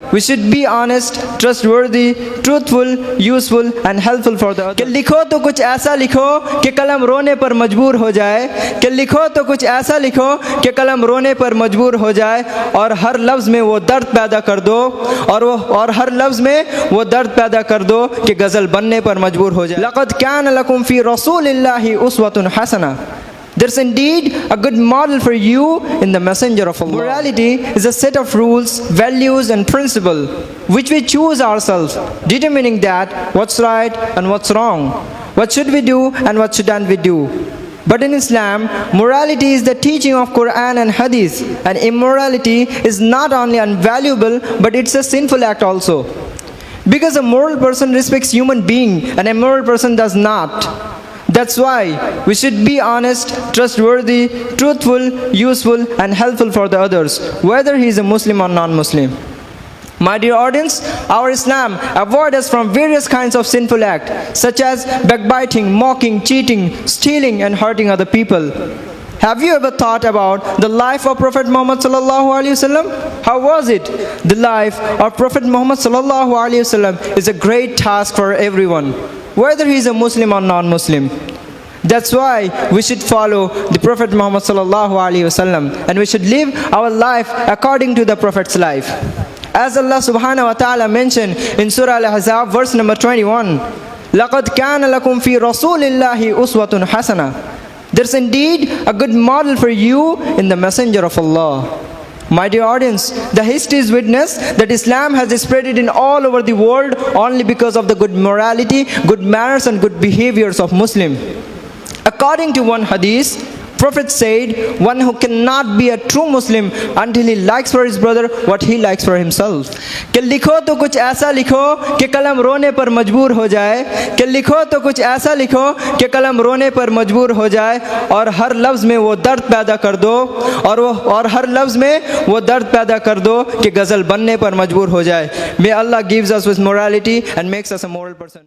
We should be honest, trustworthy, truthful, useful and helpful for the other. कि लिखो तो कुछ ऐसा लिखो कि कलम रोने पर मजबूर हो जाए, कि लिखो तो कुछ ऐसा लिखो कि कलम रोने पर मजबूर हो जाए और हर लफ्ज़ में वो दर्द पैदा कर दो और हर लफ्ज़ में वो दर्द पैदा कर दो कि गज़ल बनने पर मजबूर हो जाए। लक़द कान लकुम फ़ी रसूलिल्लाहि उस्वतुन हसना। There's indeed a good model for you in the messenger of Allah. Morality is a set of rules, values and principles which we choose ourselves, determining that what's right and what's wrong, what should we do and what shouldn't we do. But in Islam, morality is the teaching of Quran and Hadith, and immorality is not only unvaluable but it's a sinful act also. Because a moral person respects human being and a immoral person does not. That's why we should be honest, trustworthy, truthful, useful and helpful for the others, whether he is a Muslim or non-Muslim. My dear audience, our Islam avoids us from various kinds of sinful acts such as backbiting, mocking, cheating, stealing and hurting other people. Have you ever thought about the life of Prophet Muhammad sallallahu alaihi wasallam? How was it? The life of Prophet Muhammad sallallahu alaihi wasallam is a great task for everyone, whether he is a Muslim or non-Muslim. That's why we should follow the Prophet Muhammad sallallahu alaihi wasallam and we should live our life according to the Prophet's life. As Allah subhanahu wa ta'ala mentioned in Surah Al-Ahzab verse number 21, لَقَدْ كَانَ لَكُمْ فِي رَسُولِ اللَّهِ أُسْوَةٌ حَسَنَةٌ. There's indeed a good model for you in the messenger of Allah. My dear audience, the histories witness that Islam has spread in all over the world only because of the good morality, good manners and good behaviors of Muslims. According to one hadith, Prophet said, one who cannot be a true Muslim until he likes for his brother what he likes for himself. कि लिखो तो कुछ ऐसा लिखो कि कलम रोने पर मजबूर हो जाए, कि लिखो तो कुछ ऐसा लिखो कि कलम रोने पर मजबूर हो जाए और हर लफ्ज़ में वो दर्द पैदा कर दो और हर लफ्ज़ में वो दर्द पैदा कर दो कि गज़ल बनने पर मजबूर हो जाए. May Allah gives us with morality and makes us a moral person.